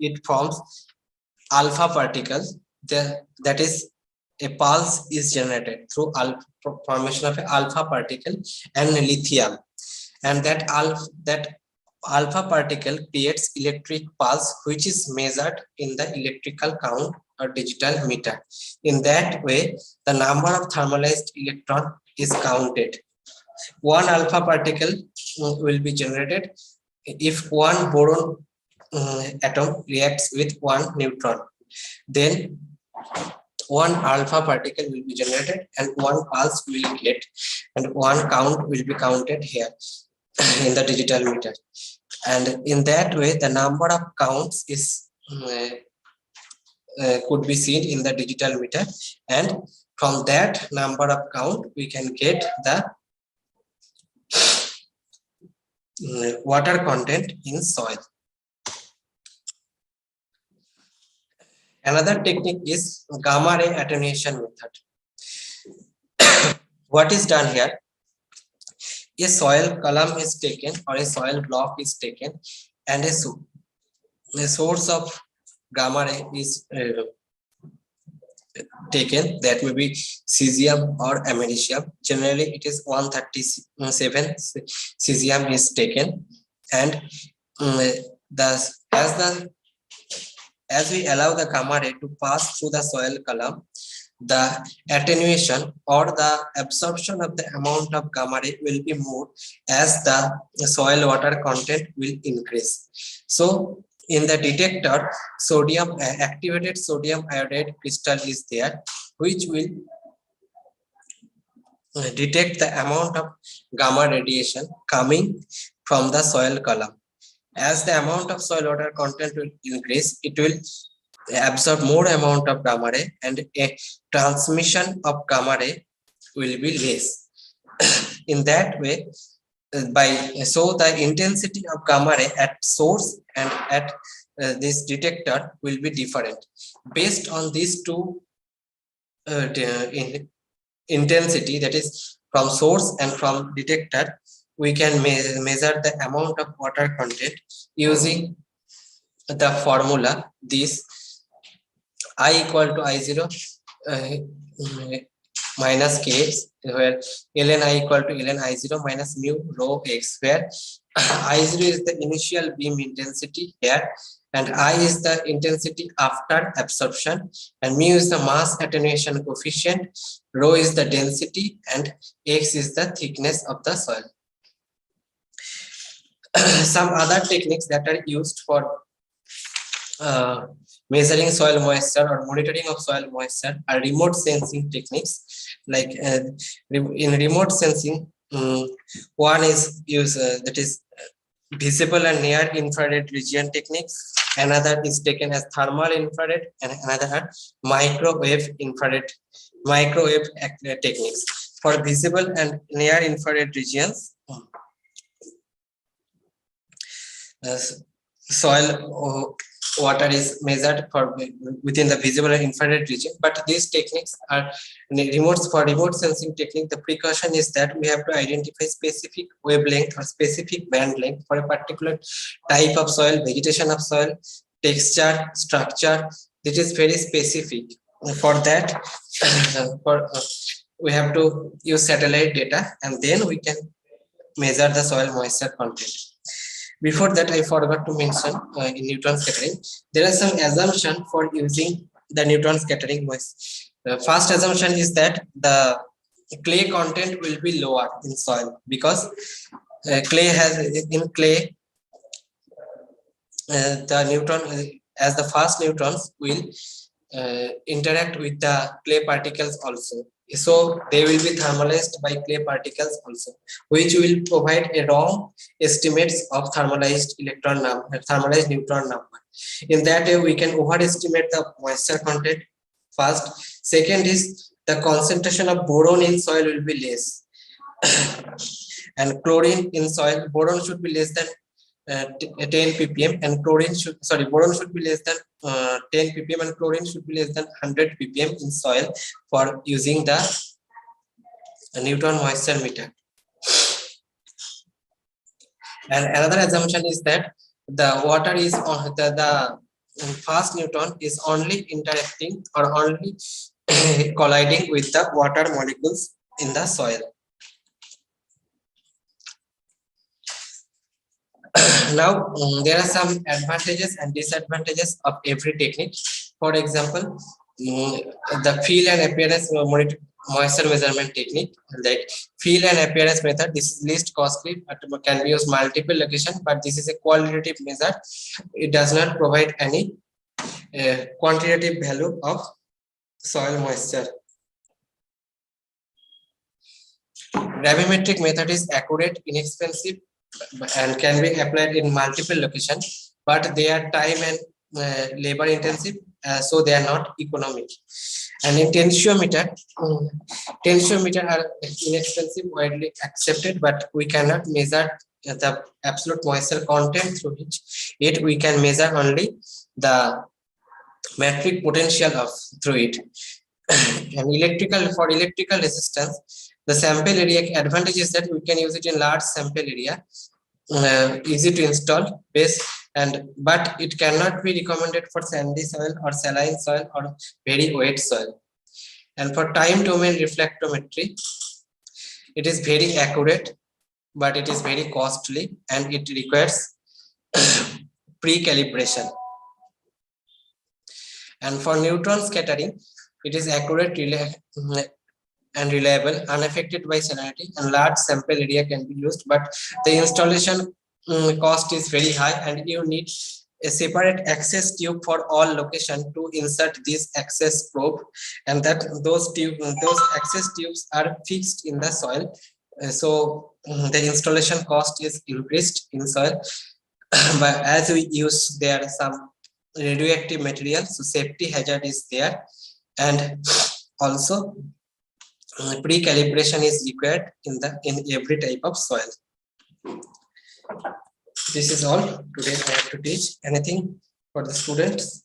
it forms alpha particles. That is, a pulse is generated through formation of an alpha particle and lithium. and that alpha particle creates electric pulse, which is measured in the electrical count or digital meter. In that way, the number of thermalized electron is counted. One alpha particle will be generated if one boron atom reacts with one neutron. Then one alpha particle will be generated and one pulse will get, and one count will be counted here in the digital meter. And in that way, the number of counts is could be seen in the digital meter, and from that number of count we can get the water content in soil. Another technique is gamma ray attenuation method. What is done here? A soil column is taken or a soil block is taken, and a source of gamma ray is taken, that may be cesium or americium. Generally it is 137 cesium is taken, and as we allow the gamma ray to pass through the soil column, the attenuation or the absorption of the amount of gamma ray will be more as the soil water content will increase. So in the detector, activated sodium iodide crystal is there, which will detect the amount of gamma radiation coming from the soil column. As the amount of soil water content will increase, it will absorb more amount of gamma ray, and a transmission of gamma ray will be less. In that way, so the intensity of gamma ray at source and at this detector will be different. Based on these two intensity, that is from source and from detector, we can measure the amount of water content using the formula this I equal to I0 minus kx, where ln I equal to ln I0 minus mu rho x, where I0 is the initial beam intensity here, and I is the intensity after absorption, and mu is the mass attenuation coefficient, rho is the density, and x is the thickness of the soil. Some other techniques that are used for measuring soil moisture or monitoring of soil moisture are remote sensing techniques. Like in remote sensing, one is that is visible and near infrared region techniques. Another is taken as thermal infrared, and another are microwave techniques. For visible and near infrared regions, soil water is measured for within the visible and infrared region, but these techniques are for remote sensing technique. The precaution is that we have to identify specific wavelength or specific band length for a particular type of soil, vegetation of soil, texture, structure. It is very specific. For that, we have to use satellite data, and then we can measure the soil moisture content. Before that, I forgot to mention in neutron scattering, there are some assumption for using the neutron scattering. The first assumption is that the clay content will be lower in soil, because clay the neutron as the fast neutrons will interact with the clay particles also. So they will be thermalized by clay particles also, which will provide a wrong estimates of thermalized neutron number. In that way, we can overestimate the moisture content. First, second is the concentration of boron in soil will be less, and chlorine in soil, boron should be less than 10 ppm, and boron should be less than 10 ppm, and chlorine should be less than 100 ppm in soil for using the neutron moisture meter. And another assumption is that the water is the fast neutron is only interacting or only colliding with the water molecules in the soil. Now, there are some advantages and disadvantages of every technique. For example, the feel and appearance moisture measurement technique, like feel and appearance method. This is least costly, but can be used multiple location. But this is a qualitative measure. It does not provide any quantitative value of soil moisture. Gravimetric method is accurate, inexpensive, and can be applied in multiple locations, but they are time and labor intensive, so they are not economic. And in tensiometer are inexpensive, widely accepted, but we cannot measure the absolute moisture content through it. We can measure only the metric potential of through it. And for electrical resistance, the sample area advantage is that we can use it in large sample area, easy to install, but it cannot be recommended for sandy soil or saline soil or very wet soil. And for time domain reflectometry, it is very accurate, but it is very costly and it requires pre-calibration. And for neutron scattering, it is accurate and reliable, unaffected by salinity, and large sample area can be used, but the installation cost is very high, and you need a separate access tube for all location to insert this access probe, and that those access tubes are fixed in the soil. So the installation cost is increased in soil, but as we use there some radioactive material, so safety hazard is there, and also pre-calibration is required in every type of soil. This is all today I have to teach. Anything for the students?